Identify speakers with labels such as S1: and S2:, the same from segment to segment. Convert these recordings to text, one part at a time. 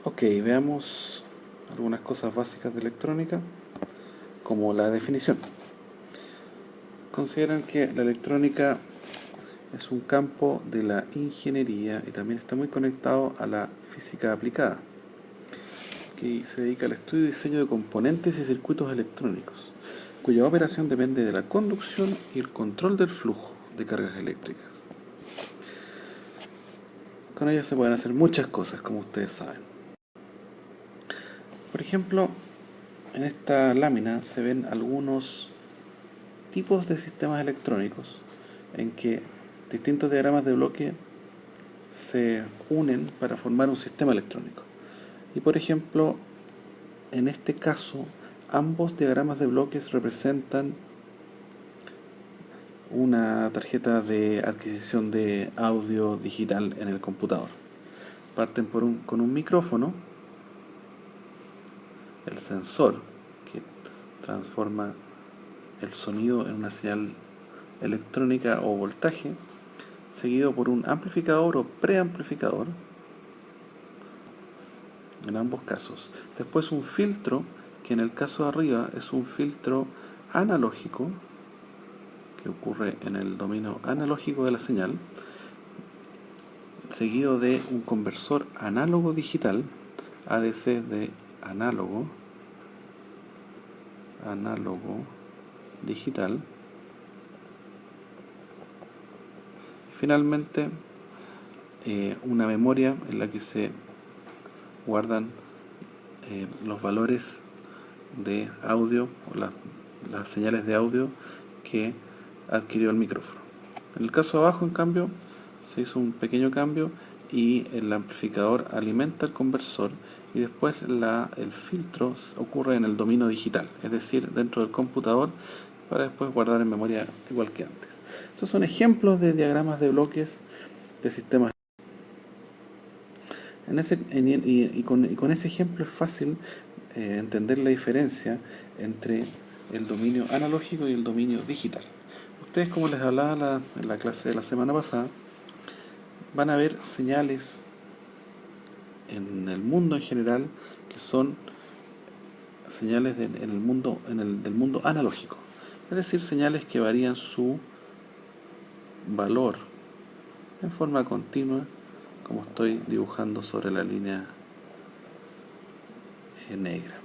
S1: Ok, veamos algunas cosas básicas de electrónica, como la definición. Consideran que la electrónica es un campo de la ingeniería y también está muy conectado a la física aplicada, que se dedica al estudio y diseño de componentes y circuitos electrónicos, cuya operación depende de la conducción y el control del flujo de cargas eléctricas. Con ello se pueden hacer muchas cosas, como ustedes saben. Por ejemplo, en esta lámina se ven algunos tipos de sistemas electrónicos en que distintos diagramas de bloque se unen para formar un sistema electrónico. Y por ejemplo, en este caso, ambos diagramas de bloques representan una tarjeta de adquisición de audio digital en el computador. Parten con un micrófono, el sensor, que transforma el sonido en una señal electrónica o voltaje, seguido por un amplificador o preamplificador, en ambos casos. Después un filtro, que en el caso de arriba es un filtro analógico, que ocurre en el dominio analógico de la señal, seguido de un conversor análogo digital, ADC de análogo digital. Finalmente, una memoria en la que se guardan los valores de audio o las señales de audio que adquirió el micrófono. En el caso de abajo, en cambio, se hizo un pequeño cambio y el amplificador alimenta el conversor y después el filtro ocurre en el dominio digital, es decir, dentro del computador, para después guardar en memoria igual que antes. Estos son ejemplos de diagramas de bloques de sistemas. Con ese ejemplo es fácil entender la diferencia entre el dominio analógico y el dominio digital. Ustedes, como les hablaba en la clase de la semana pasada, van a ver señales en el mundo en general que son señales en el mundo del mundo analógico, es decir, señales que varían su valor en forma continua, como estoy dibujando sobre la línea negra.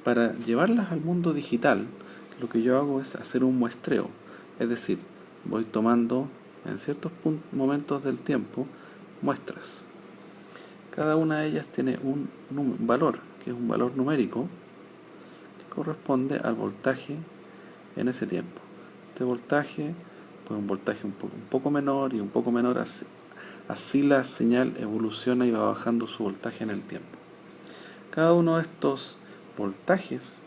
S1: Para llevarlas al mundo digital, lo que yo hago es hacer un muestreo, es decir, voy tomando en ciertos momentos del tiempo muestras. Cada una de ellas tiene un valor, que es un valor numérico, que corresponde al voltaje en ese tiempo. Este voltaje, pues un voltaje un poco menor y un poco menor, así la señal evoluciona y va bajando su voltaje en el tiempo. Cada uno de estos voltajes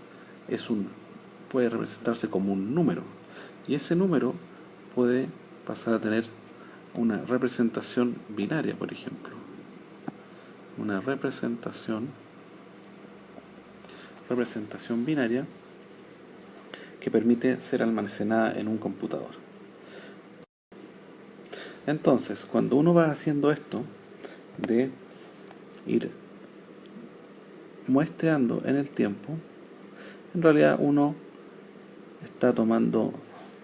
S1: puede representarse como un número, y ese número puede pasar a tener una representación binaria, por ejemplo. Una representación binaria que permite ser almacenada en un computador. Entonces, cuando uno va haciendo esto de ir muestreando en el tiempo, en realidad uno está tomando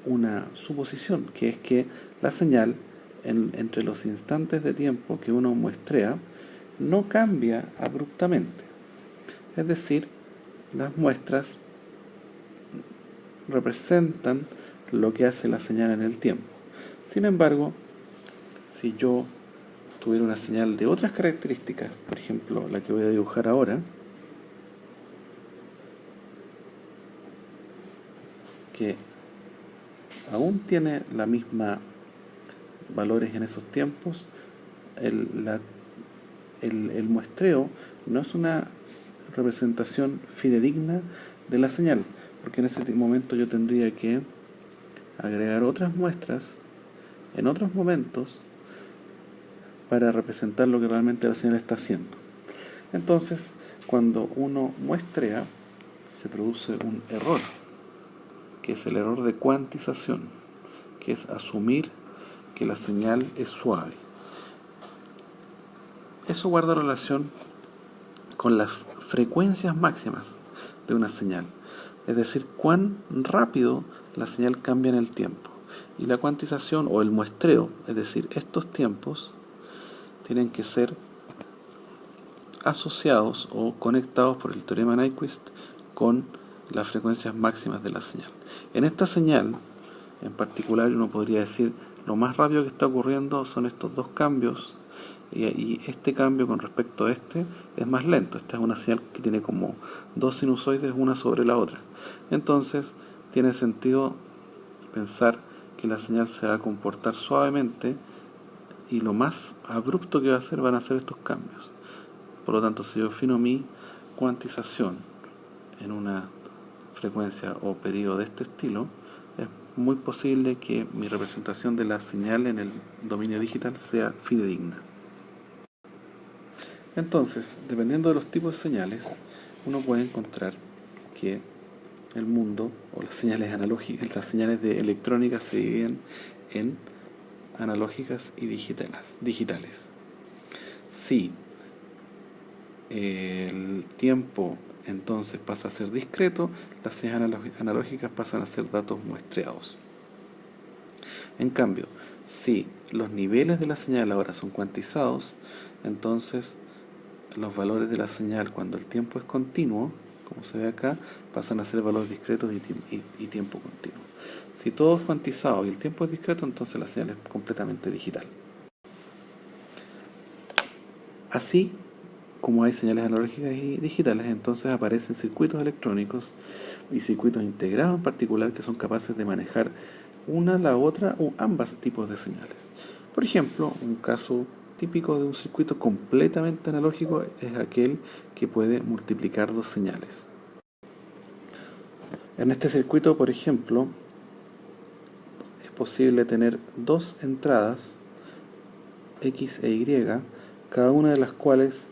S1: una suposición, que es que la señal entre los instantes de tiempo que uno muestrea no cambia abruptamente. Es decir, las muestras representan lo que hace la señal en el tiempo. Sin embargo, si yo tuviera una señal de otras características, por ejemplo, la que voy a dibujar ahora, que aún tiene la misma valores en esos tiempos, el muestreo no es una representación fidedigna de la señal, porque en ese momento yo tendría que agregar otras muestras en otros momentos para representar lo que realmente la señal está haciendo. Entonces, cuando uno muestrea, se produce un error, que es el error de cuantización, que es asumir que la señal es suave. Eso guarda relación con las frecuencias máximas de una señal, es decir, cuán rápido la señal cambia en el tiempo. Y la cuantización o el muestreo, es decir, estos tiempos, tienen que ser asociados o conectados por el teorema Nyquist con las frecuencias máximas de la señal. En esta señal, en particular, uno podría decir, lo más rápido que está ocurriendo son estos dos cambios, y este cambio con respecto a este es más lento. Esta es una señal que tiene como dos sinusoides una sobre la otra. Entonces, tiene sentido pensar que la señal se va a comportar suavemente y lo más abrupto que va a hacer van a ser estos cambios. Por lo tanto, si yo defino mi cuantización en una frecuencia o periodo de este estilo, es muy posible que mi representación de la señal en el dominio digital sea fidedigna. Entonces, dependiendo de los tipos de señales, uno puede encontrar que el mundo, o las señales analógicas, las señales de electrónica se dividen en analógicas y digitales. Si el tiempo entonces pasa a ser discreto, las señales analógicas pasan a ser datos muestreados. En cambio, si los niveles de la señal ahora son cuantizados, entonces los valores de la señal cuando el tiempo es continuo, como se ve acá, pasan a ser valores discretos y tiempo continuo. Si todo es cuantizado y el tiempo es discreto, entonces la señal es completamente digital. Así como hay señales analógicas y digitales, entonces aparecen circuitos electrónicos y circuitos integrados en particular que son capaces de manejar una, la otra o ambas tipos de señales. Por ejemplo, un caso típico de un circuito completamente analógico es aquel que puede multiplicar dos señales. En este circuito, por ejemplo, es posible tener dos entradas X e Y, cada una de las cuales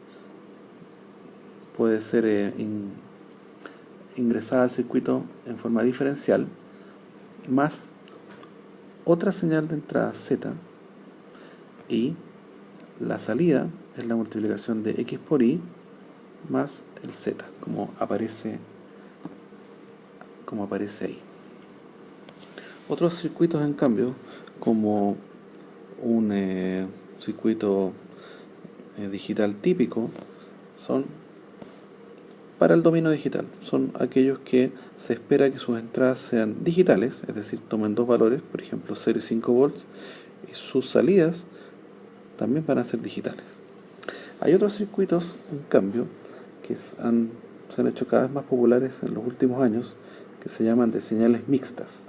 S1: puede ser ingresada al circuito en forma diferencial, más otra señal de entrada Z, y la salida es la multiplicación de X por Y más el Z, como aparece ahí. Otros circuitos, en cambio, como un circuito digital típico, son para el dominio digital. Son aquellos que se espera que sus entradas sean digitales, es decir, tomen dos valores, por ejemplo 0 y 5 volts, y sus salidas también van a ser digitales. Hay otros circuitos, en cambio, que se han hecho cada vez más populares en los últimos años, que se llaman de señales mixtas.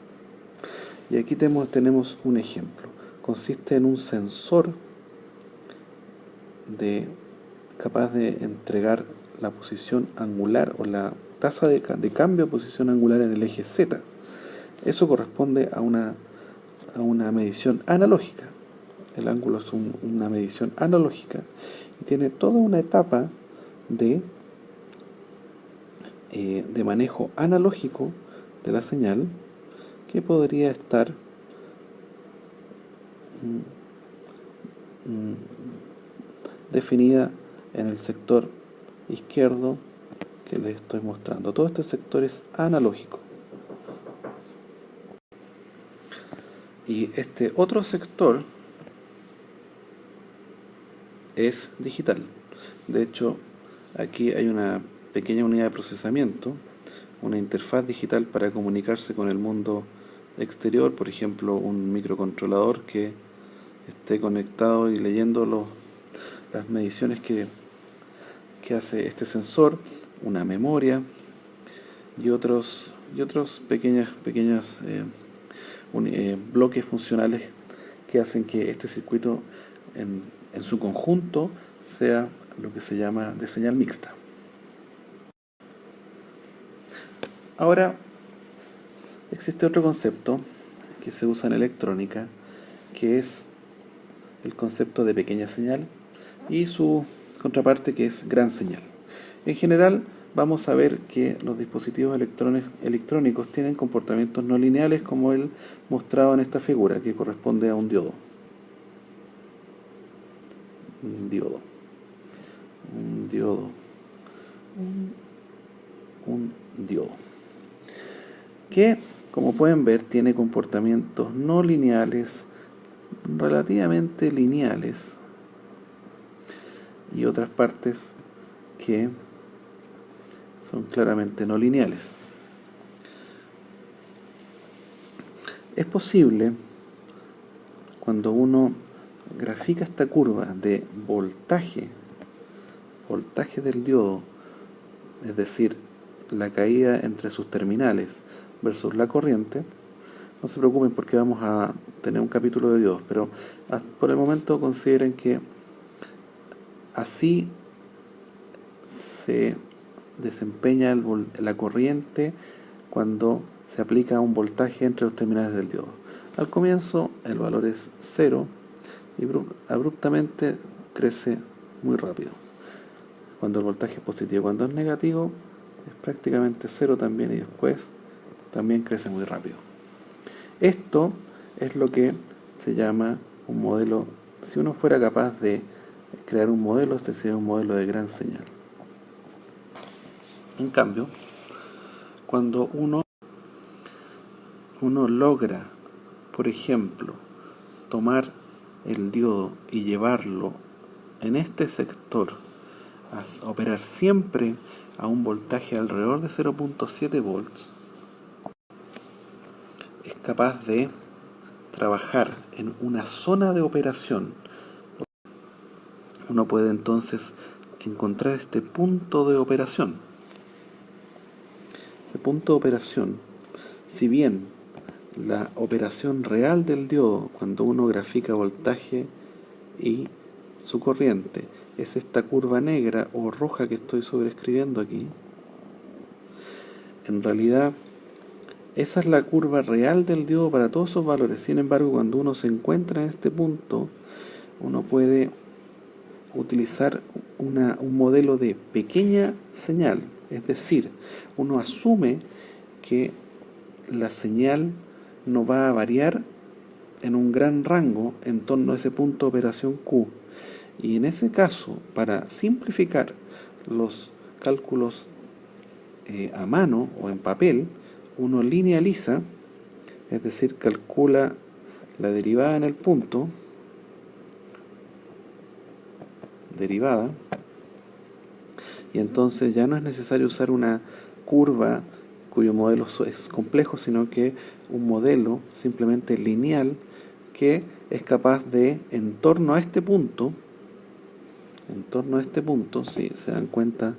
S1: Y aquí tenemos un ejemplo. Consiste en un sensor capaz de entregar la posición angular o la tasa de cambio de posición angular en el eje Z. Eso corresponde a una medición analógica. El ángulo es una medición analógica y tiene toda una etapa de manejo analógico de la señal que podría estar definida en el sector izquierdo que les estoy mostrando. Todo este sector es analógico. Y este otro sector es digital. De hecho, aquí hay una pequeña unidad de procesamiento, una interfaz digital para comunicarse con el mundo exterior, por ejemplo, un microcontrolador que esté conectado y leyendo las mediciones que hace este sensor, una memoria y otros pequeños bloques funcionales que hacen que este circuito en su conjunto sea lo que se llama de señal mixta. Ahora, existe otro concepto que se usa en electrónica, que es el concepto de pequeña señal y su contraparte, que es gran señal. En general, vamos a ver que los dispositivos electrónicos tienen comportamientos no lineales, como el mostrado en esta figura, que corresponde a un diodo. un diodo, un diodo, que como pueden ver tiene comportamientos no lineales, relativamente lineales, y otras partes que son claramente no lineales. Es posible, cuando uno grafica esta curva de voltaje del diodo, es decir, la caída entre sus terminales versus la corriente, no se preocupen porque vamos a tener un capítulo de diodos, pero por el momento consideren que así se desempeña la corriente cuando se aplica un voltaje entre los terminales del diodo. Al comienzo el valor es 0 y abruptamente crece muy rápido. Cuando el voltaje es positivo, cuando es negativo es prácticamente 0 también, y después también crece muy rápido. Esto es lo que se llama un modelo. Si uno fuera capaz de crear un modelo, este sería un modelo de gran señal. En cambio, cuando uno logra, por ejemplo, tomar el diodo y llevarlo en este sector a operar siempre a un voltaje alrededor de 0.7 volts, es capaz de trabajar en una zona de operación. Uno puede entonces encontrar este punto de operación. Ese punto de operación, si bien la operación real del diodo, cuando uno grafica voltaje y su corriente, es esta curva negra o roja que estoy sobreescribiendo aquí, en realidad esa es la curva real del diodo para todos esos valores. Sin embargo, cuando uno se encuentra en este punto, uno puede utilizar un modelo de pequeña señal, es decir, uno asume que la señal no va a variar en un gran rango en torno a ese punto de operación Q, y en ese caso, para simplificar los cálculos a mano o en papel, uno linealiza, es decir, calcula la derivada en el punto, derivada, y entonces ya no es necesario usar una curva cuyo modelo es complejo, sino que un modelo simplemente lineal que es capaz de, en torno a este punto, si se dan cuenta,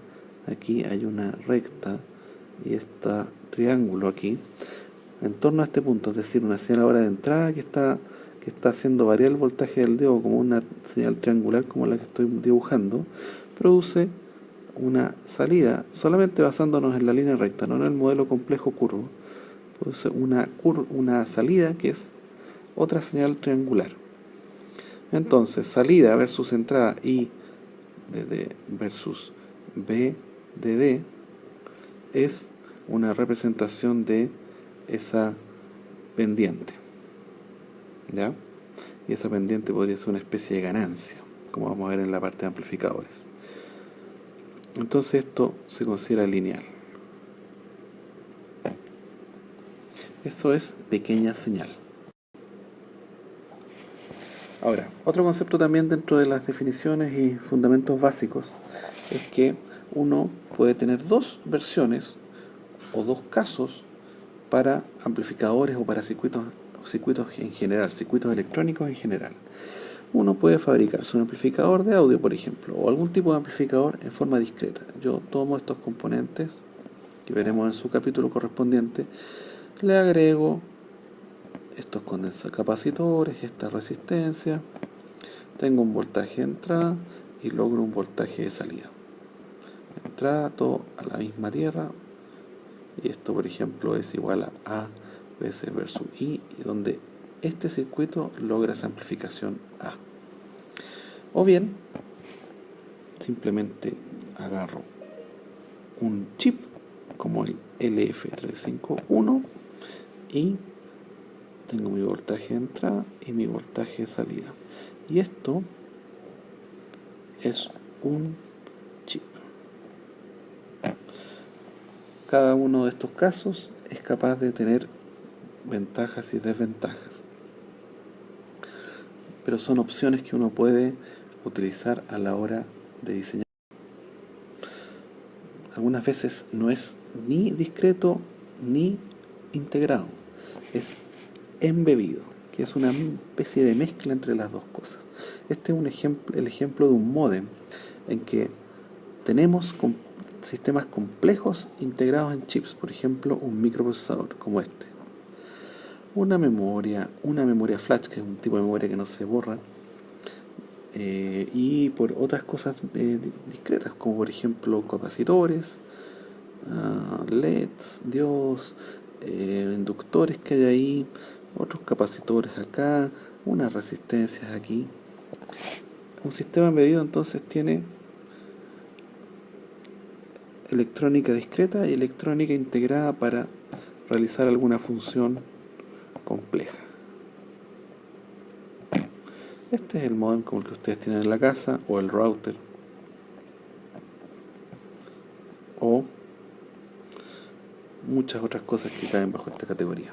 S1: aquí hay una recta y este triángulo aquí, en torno a este punto, es decir, una señal ahora de entrada que está haciendo variar el voltaje del diodo como una señal triangular como la que estoy dibujando, produce una salida, solamente basándonos en la línea recta, no en el modelo complejo curvo, produce una salida que es otra señal triangular. Entonces, salida versus entrada I de D versus B de D es una representación de esa pendiente, ¿ya? Y esa pendiente podría ser una especie de ganancia, como vamos a ver en la parte de amplificadores. Entonces esto se considera lineal. Eso es pequeña señal. Ahora, otro concepto también dentro de las definiciones y fundamentos básicos es que uno puede tener dos versiones o dos casos para amplificadores o para circuitos en general, circuitos electrónicos en general. Uno puede fabricarse un amplificador de audio, por ejemplo, o algún tipo de amplificador en forma discreta. Yo tomo estos componentes, que veremos en su capítulo correspondiente, le agrego estos capacitores, esta resistencia, tengo un voltaje de entrada y logro un voltaje de salida. Entrada, todo a la misma tierra, y esto, por ejemplo, es igual a A veces versus I, y donde este circuito logra esa amplificación A. O bien, simplemente agarro un chip como el LF351 y tengo mi voltaje de entrada y mi voltaje de salida. Y esto es un chip. Cada uno de estos casos es capaz de tener ventajas y desventajas, pero son opciones que uno puede utilizar a la hora de diseñar. Algunas veces no es ni discreto ni integrado, es embebido, que es una especie de mezcla entre las dos cosas. Este es el ejemplo de un módem en que tenemos sistemas complejos integrados en chips, por ejemplo un microprocesador como este, una memoria flash, que es un tipo de memoria que no se borra, y por otras cosas discretas, como por ejemplo capacitores, LEDs, diodos, inductores que hay ahí, otros capacitores acá, unas resistencias aquí. Un sistema embebido entonces tiene electrónica discreta y electrónica integrada para realizar alguna función compleja. Este es el modem como el que ustedes tienen en la casa, o el router, o muchas otras cosas que caen bajo esta categoría.